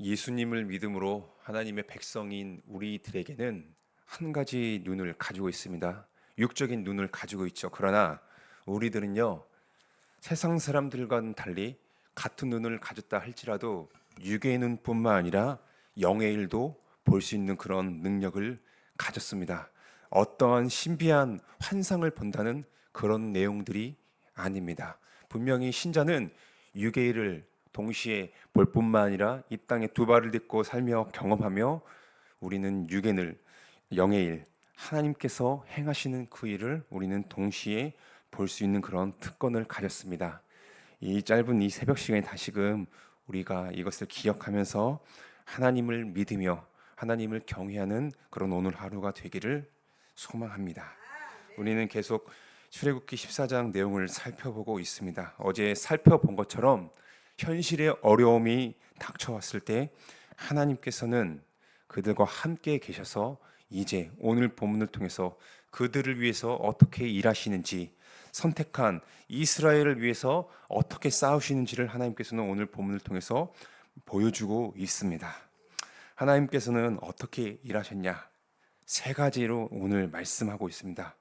예수님을 믿음으로 하나님의 백성인 우리들에게는 한 가지 눈을 가지고 있습니다. 육적인 눈을 가지고 있죠. 그러나 우리들은요, 세상 사람들과는 달리 같은 눈을 가졌다 할지라도 육의 눈뿐만 아니라 영의 일도 볼 수 있는 그런 능력을 가졌습니다. 어떠한 신비한 환상을 본다는 그런 내용들이 아닙니다. 분명히 신자는 육의 일을 동시에 볼 뿐만 아니라 이 땅에 두 발을 딛고 살며 경험하며 우리는 육의 일, 영의 일, 하나님께서 행하시는 그 일을 우리는 동시에 볼 수 있는 그런 특권을 가졌습니다. 이 짧은 이 새벽 시간에 다시금 우리가 이것을 기억하면서 하나님을 믿으며 하나님을 경외하는 그런 오늘 하루가 되기를 소망합니다. 우리는 계속 출애굽기 14장 내용을 살펴보고 있습니다. 어제 살펴본 것처럼 현실의 어려움이 닥쳐왔을 때 하나님께서는 그들과 함께 계셔서 이제 오늘 본문을 통해서 그들을 위해서 어떻게 일하시는지, 선택한 이스라엘을 위해서 어떻게 싸우시는지를 하나님께서는 오늘 본문을 통해서 보여주고 있습니다. 하나님께서는 어떻게 일하셨냐? 세 가지로 오늘 말씀하고 있습니다.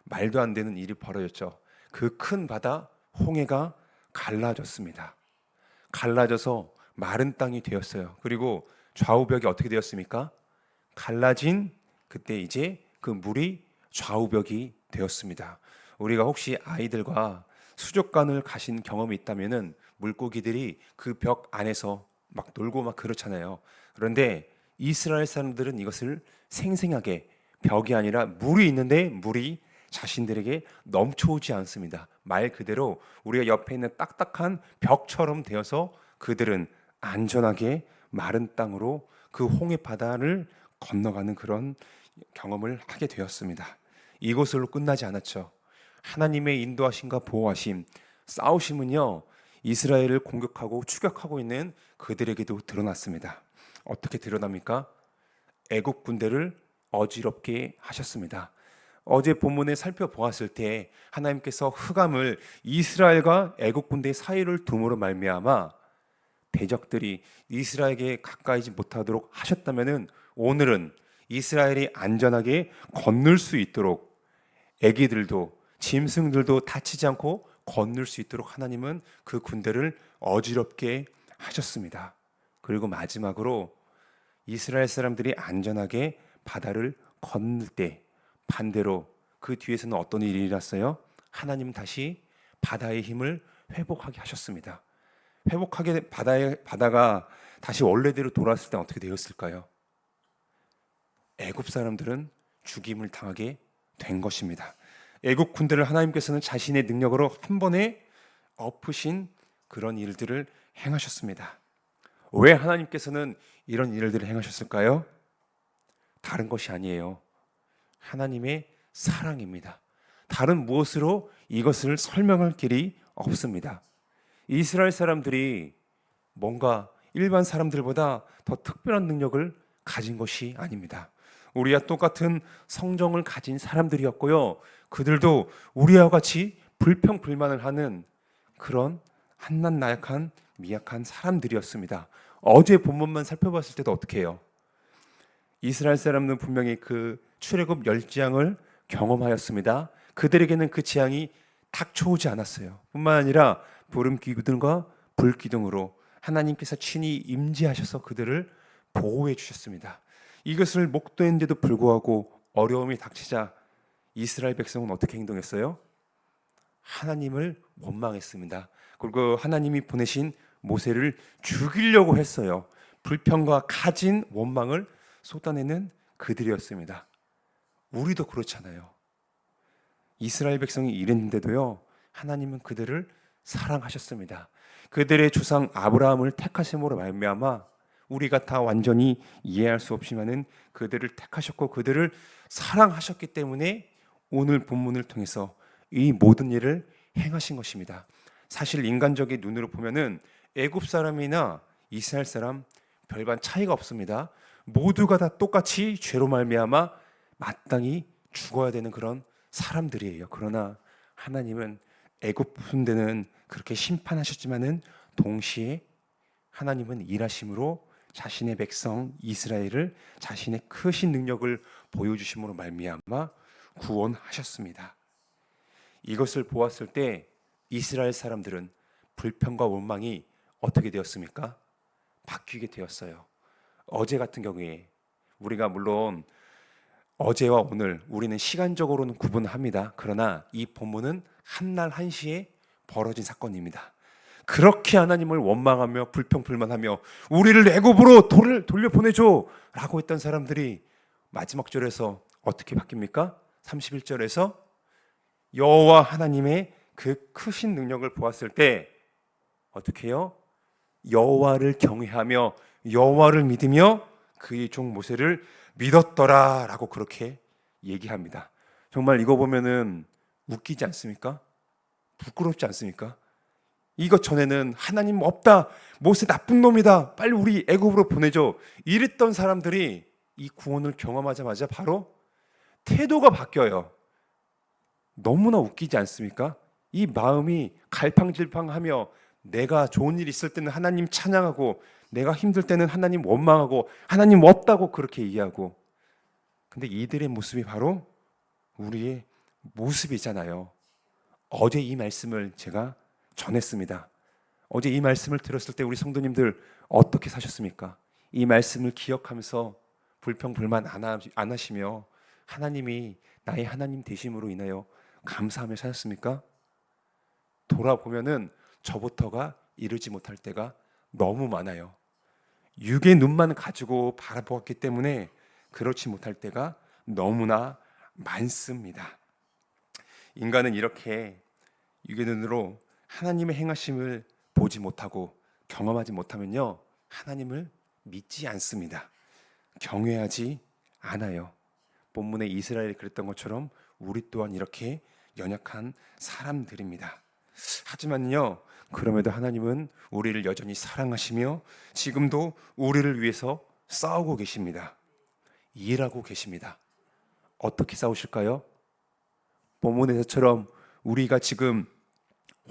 말도 안 되는 일이 벌어졌죠. 그 큰 바다 홍해가 갈라졌습니다. 갈라져서 마른 땅이 되었어요. 그리고 좌우벽이 어떻게 되었습니까? 갈라진 그때 이제 그 물이 좌우벽이 되었습니다. 우리가 혹시 아이들과 수족관을 가신 경험이 있다면은 물고기들이 그 벽 안에서 막 놀고 막 그렇잖아요. 그런데 이스라엘 사람들은 이것을 생생하게 벽이 아니라 물이 있는데 물이 자신들에게 넘쳐오지 않습니다. 말 그대로 우리가 옆에 있는 딱딱한 벽처럼 되어서 그들은 안전하게 마른 땅으로 그 홍해 바다를 건너가는 그런 경험을 하게 되었습니다. 이것으로 끝나지 않았죠. 하나님의 인도하심과 보호하심, 싸우심은요, 이스라엘을 공격하고 추격하고 있는 그들에게도 드러났습니다. 어떻게 드러납니까? 애국 군대를 어지럽게 하셨습니다. 어제 본문에 살펴보았을 때 하나님께서 흑암을 이스라엘과 애국 군대 사이를 둠으로 말미암아 대적들이 이스라엘에게 가까이지 못하도록 하셨다면은 오늘은 이스라엘이 안전하게 건널 수 있도록 애기들도 짐승들도 다치지 않고 건널 수 있도록 하나님은 그 군대를 어지럽게 하셨습니다. 그리고 마지막으로 이스라엘 사람들이 안전하게 바다를 건널 때 반대로 그 뒤에서는 어떤 일이 일어났어요? 하나님 다시 바다의 힘을 회복하게 하셨습니다. 회복하게 바다가 다시 원래대로 돌아왔을 때 어떻게 되었을까요? 애굽 사람들은 죽임을 당하게 된 것입니다. 애굽 군대를 하나님께서는 자신의 능력으로 한 번에 엎으신 그런 일들을 행하셨습니다. 왜 하나님께서는 이런 일들을 행하셨을까요? 다른 것이 아니에요. 하나님의 사랑입니다. 다른 무엇으로 이것을 설명할 길이 없습니다. 이스라엘 사람들이 뭔가 일반 사람들보다 더 특별한 능력을 가진 것이 아닙니다. 우리와 똑같은 성정을 가진 사람들이었고요. 그들도 우리와 같이 불평불만을 하는 그런 한낱 나약한 미약한 사람들이었습니다. 어제 본문만 살펴봤을 때도 어떻게 해요? 이스라엘 사람들은 분명히 그 출애굽 10재앙을 경험하였습니다. 그들에게는 그 재앙이 닥쳐오지 않았어요. 뿐만 아니라 부름 기둥과 불 기둥으로 하나님께서 친히 임재하셔서 그들을 보호해 주셨습니다. 이것을 목도했는데도 불구하고 어려움이 닥치자 이스라엘 백성은 어떻게 행동했어요? 하나님을 원망했습니다. 그리고 하나님이 보내신 모세를 죽이려고 했어요. 불평과 가진 원망을 쏟아내는 그들이었습니다. 우리도 그렇잖아요. 이스라엘 백성이 이랬는데도요, 하나님은 그들을 사랑하셨습니다. 그들의 조상 아브라함을 택하심으로 말미암아 우리가 다 완전히 이해할 수 없지만은 그들을 택하셨고 그들을 사랑하셨기 때문에 오늘 본문을 통해서 이 모든 일을 행하신 것입니다. 사실 인간적인 눈으로 보면은 애굽 사람이나 이스라엘 사람 별반 차이가 없습니다. 모두가 다 똑같이 죄로 말미암아 마땅히 죽어야 되는 그런 사람들이에요. 그러나 하나님은 애굽 군대는 그렇게 심판하셨지만은 동시에 하나님은 일하심으로 자신의 백성 이스라엘을 자신의 크신 능력을 보여주심으로 말미암아 구원하셨습니다. 이것을 보았을 때 이스라엘 사람들은 불평과 원망이 어떻게 되었습니까? 바뀌게 되었어요. 어제 같은 경우에 우리가 물론 어제와 오늘 우리는 시간적으로는 구분합니다. 그러나 이 본문은 한날 한시에 벌어진 사건입니다. 그렇게 하나님을 원망하며 불평불만하며 우리를 애굽으로 돌려보내줘 라고 했던 사람들이 마지막 절에서 어떻게 바뀝니까? 31절에서 여호와 하나님의 그 크신 능력을 보았을 때 어떻게 해요? 여호와를 경외하며 여호와를 믿으며 그의 종 모세를 믿었더라라고 그렇게 얘기합니다. 정말 이거 보면은 웃기지 않습니까? 부끄럽지 않습니까? 이거 전에는 하나님 없다, 모세 나쁜 놈이다, 빨리 우리 애굽으로 보내줘 이랬던 사람들이 이 구원을 경험하자마자 바로 태도가 바뀌어요. 너무나 웃기지 않습니까? 이 마음이 갈팡질팡하며 내가 좋은 일 있을 때는 하나님 찬양하고 내가 힘들 때는 하나님 원망하고 하나님 없다고 그렇게 얘기하고, 근데 이들의 모습이 바로 우리의 모습이잖아요. 어제 이 말씀을 제가 전했습니다. 어제 이 말씀을 들었을 때 우리 성도님들 어떻게 사셨습니까? 이 말씀을 기억하면서 불평불만 안 하시며 하나님이 나의 하나님 되심으로 인하여 감사하며 사셨습니까? 돌아보면은 저부터가 이루지 못할 때가 너무 많아요. 육의 눈만 가지고 바라보았기 때문에 그렇지 못할 때가 너무나 많습니다. 인간은 이렇게 육의 눈으로 하나님의 행하심을 보지 못하고 경험하지 못하면요, 하나님을 믿지 않습니다. 경외하지 않아요. 본문에 이스라엘이 그랬던 것처럼 우리 또한 이렇게 연약한 사람들입니다. 하지만요, 그럼에도 하나님은 우리를 여전히 사랑하시며 지금도 우리를 위해서 싸우고 계십니다. 일하고 계십니다. 어떻게 싸우실까요? 본문에서처럼 우리가 지금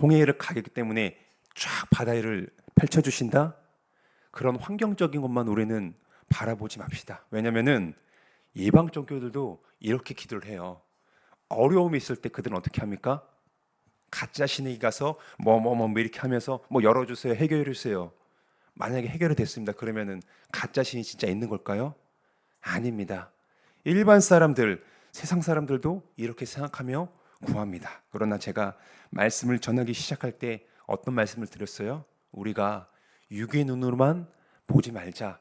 홍해를 가기 때문에 쫙 바다를 펼쳐주신다? 그런 환경적인 것만 우리는 바라보지 맙시다. 왜냐하면 이방 종교들도 이렇게 기도를 해요. 어려움이 있을 때 그들은 어떻게 합니까? 가짜 신에게 가서 뭐 이렇게 하면서 뭐 열어주세요, 해결해 주세요. 만약에 해결이 됐습니다. 그러면은 가짜 신이 진짜 있는 걸까요? 아닙니다. 일반 사람들, 세상 사람들도 이렇게 생각하며 구합니다. 그러나 제가 말씀을 전하기 시작할 때 어떤 말씀을 드렸어요? 우리가 육의 눈으로만 보지 말자.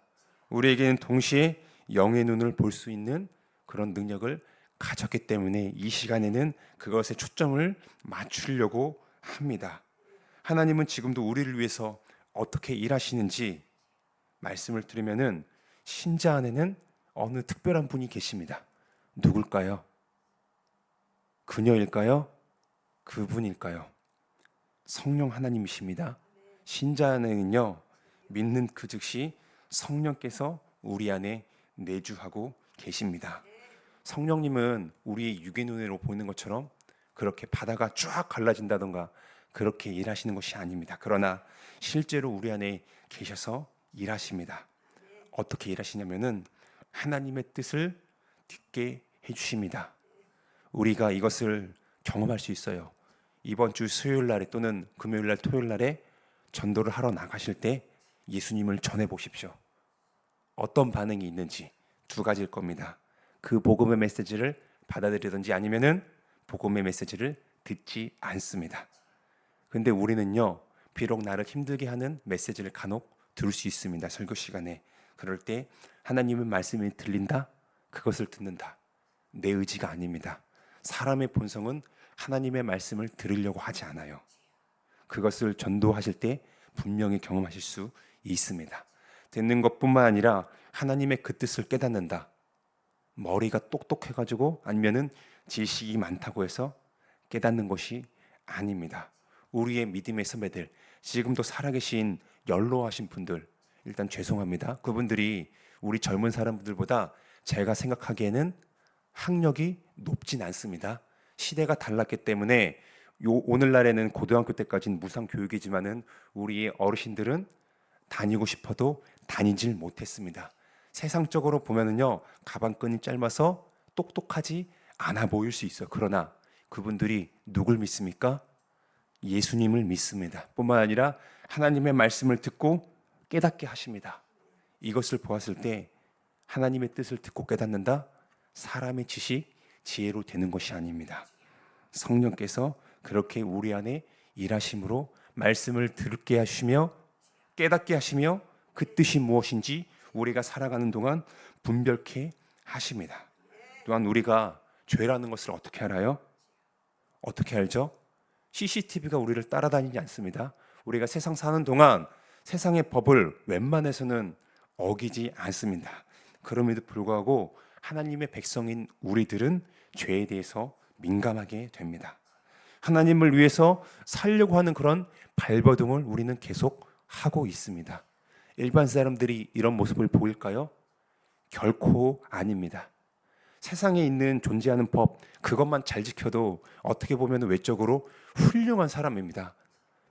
우리에게는 동시에 영의 눈을 볼 수 있는 그런 능력을 가졌기 때문에 이 시간에는 그것에 초점을 맞추려고 합니다. 하나님은 지금도 우리를 위해서 어떻게 일하시는지 말씀을 드리면은 신자 안에는 어느 특별한 분이 계십니다. 누굴까요? 그녀일까요? 그분일까요? 성령 하나님이십니다. 신자 안에는요, 믿는 그 즉시 성령께서 우리 안에 내주하고 계십니다. 성령님은 우리의 육의 눈으로 보이는 것처럼 그렇게 바다가 쫙 갈라진다던가 그렇게 일하시는 것이 아닙니다. 그러나 실제로 우리 안에 계셔서 일하십니다. 어떻게 일하시냐면은 하나님의 뜻을 듣게 해주십니다. 우리가 이것을 경험할 수 있어요. 이번 주 수요일 날에 또는 금요일 날, 토요일 날에 전도를 하러 나가실 때 예수님을 전해 보십시오. 어떤 반응이 있는지 두 가지일 겁니다. 그 복음의 메시지를 받아들이든지 아니면은 복음의 메시지를 듣지 않습니다. 근데 우리는요, 비록 나를 힘들게 하는 메시지를 간혹 들을 수 있습니다. 설교 시간에. 그럴 때 하나님의 말씀이 들린다? 그것을 듣는다. 내 의지가 아닙니다. 사람의 본성은 하나님의 말씀을 들으려고 하지 않아요. 그것을 전도하실 때 분명히 경험하실 수 있습니다. 듣는 것뿐만 아니라 하나님의 그 뜻을 깨닫는다. 머리가 똑똑해가지고 아니면은 지식이 많다고 해서 깨닫는 것이 아닙니다. 우리의 믿음의 선배들, 지금도 살아계신 연로하신 분들, 일단 죄송합니다. 그분들이 우리 젊은 사람들보다 제가 생각하기에는 학력이 높진 않습니다. 시대가 달랐기 때문에 오늘날에는 고등학교 때까지는 무상 교육이지만은 우리의 어르신들은 다니고 싶어도 다니질 못했습니다. 세상적으로 보면은요, 가방끈이 짧아서 똑똑하지 않아 보일 수 있어요. 그러나 그분들이 누굴 믿습니까? 예수님을 믿습니다. 뿐만 아니라 하나님의 말씀을 듣고 깨닫게 하십니다. 이것을 보았을 때 하나님의 뜻을 듣고 깨닫는다? 사람의 지식, 지혜로 되는 것이 아닙니다. 성령께서 그렇게 우리 안에 일하심으로 말씀을 듣게 하시며 깨닫게 하시며 그 뜻이 무엇인지 우리가 살아가는 동안 분별케 하십니다. 또한 우리가 죄라는 것을 어떻게 알아요? 어떻게 알죠? CCTV가 우리를 따라다니지 않습니다. 우리가 세상 사는 동안 세상의 법을 웬만해서는 어기지 않습니다. 그럼에도 불구하고 하나님의 백성인 우리들은 죄에 대해서 민감하게 됩니다. 하나님을 위해서 살려고 하는 그런 발버둥을 우리는 계속 하고 있습니다. 일반 사람들이 이런 모습을 보일까요? 결코 아닙니다. 세상에 있는 존재하는 법, 그것만 잘 지켜도 어떻게 보면 외적으로 훌륭한 사람입니다.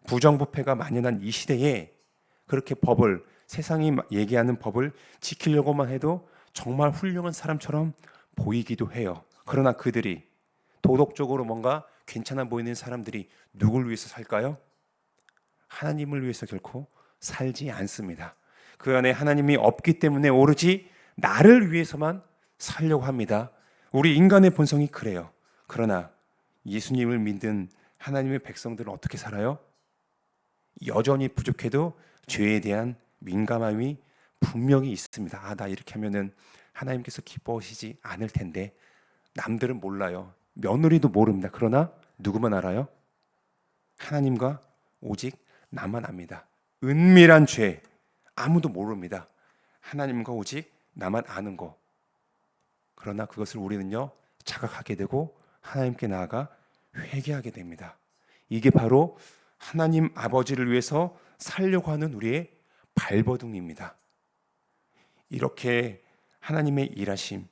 부정부패가 만연한 이 시대에 그렇게 법을, 세상이 얘기하는 법을 지키려고만 해도 정말 훌륭한 사람처럼 보이기도 해요. 그러나 그들이 도덕적으로 뭔가 괜찮아 보이는 사람들이 누굴 위해서 살까요? 하나님을 위해서 결코 살지 않습니다. 그 안에 하나님이 없기 때문에 오로지 나를 위해서만 살려고 합니다. 우리 인간의 본성이 그래요. 그러나 예수님을 믿는 하나님의 백성들은 어떻게 살아요? 여전히 부족해도 죄에 대한 민감함이 분명히 있습니다. 아, 나 이렇게 하면은 하나님께서 기뻐하시지 않을 텐데. 남들은 몰라요. 며느리도 모릅니다. 그러나 누구만 알아요? 하나님과 오직 나만 압니다. 은밀한 죄 아무도 모릅니다. 하나님과 오직 나만 아는 거. 그러나 그것을 우리는요 자각하게 되고 하나님께 나아가 회개하게 됩니다. 이게 바로 하나님 아버지를 위해서 살려고 하는 우리의 발버둥입니다. 이렇게 하나님의 일하심,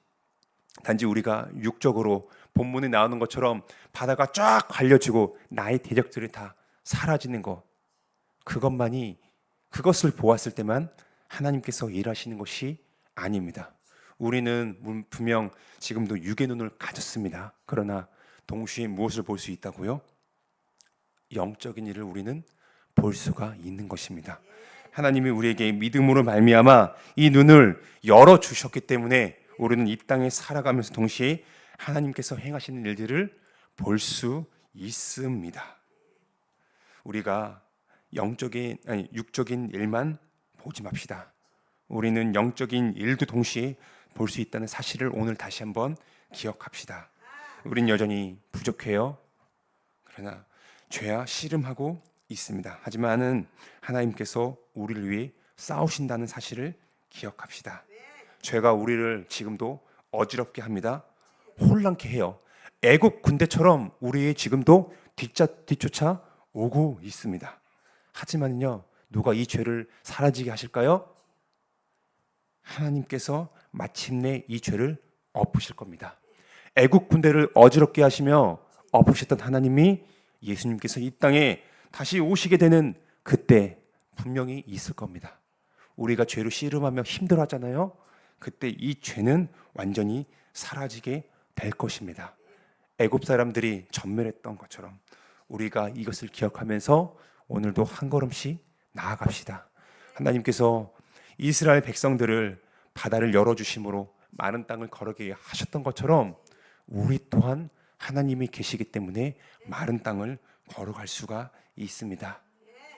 단지 우리가 육적으로 본문에 나오는 것처럼 바다가 쫙 갈려지고 나의 대적들이 다 사라지는 것, 그것을 보았을 때만 하나님께서 일하시는 것이 아닙니다. 우리는 분명 지금도 육의 눈을 가졌습니다. 그러나 동시에 무엇을 볼 수 있다고요? 영적인 일을 우리는 볼 수가 있는 것입니다. 하나님이 우리에게 믿음으로 말미암아 이 눈을 열어 주셨기 때문에 우리는 이 땅에 살아가면서 동시에 하나님께서 행하시는 일들을 볼 수 있습니다. 우리가 육적인 일만 보지 맙시다. 우리는 영적인 일도 동시에 볼 수 있다는 사실을 오늘 다시 한번 기억합시다. 우린 여전히 부족해요. 그러나 죄와 씨름하고 있습니다. 하지만은 하나님께서 우리를 위해 싸우신다는 사실을 기억합시다. 죄가 우리를 지금도 어지럽게 합니다. 혼란케 해요. 애국 군대처럼 우리의 지금도 뒤쫓아 오고 있습니다. 하지만요, 누가 이 죄를 사라지게 하실까요? 하나님께서 마침내 이 죄를 엎으실 겁니다. 애국 군대를 어지럽게 하시며 엎으셨던 하나님이 예수님께서 이 땅에 다시 오시게 되는 그때 분명히 있을 겁니다. 우리가 죄로 씨름하며 힘들어하잖아요. 그때 이 죄는 완전히 사라지게 될 것입니다. 애굽 사람들이 전멸했던 것처럼 우리가 이것을 기억하면서 오늘도 한 걸음씩 나아갑시다. 하나님께서 이스라엘 백성들을 바다를 열어주심으로 많은 땅을 걸어가게 하셨던 것처럼 우리 또한 하나님이 계시기 때문에 마른 땅을 걸어갈 수가 있습니다.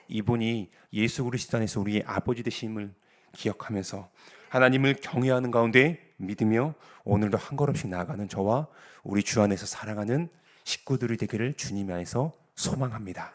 이분이 예수 그리스도 안에서 우리의 아버지 되심을 기억하면서 하나님을 경외하는 가운데 믿으며 오늘도 한 걸음씩 나아가는 저와 우리 주 안에서 사랑하는 식구들이 되기를 주님 안에서 소망합니다.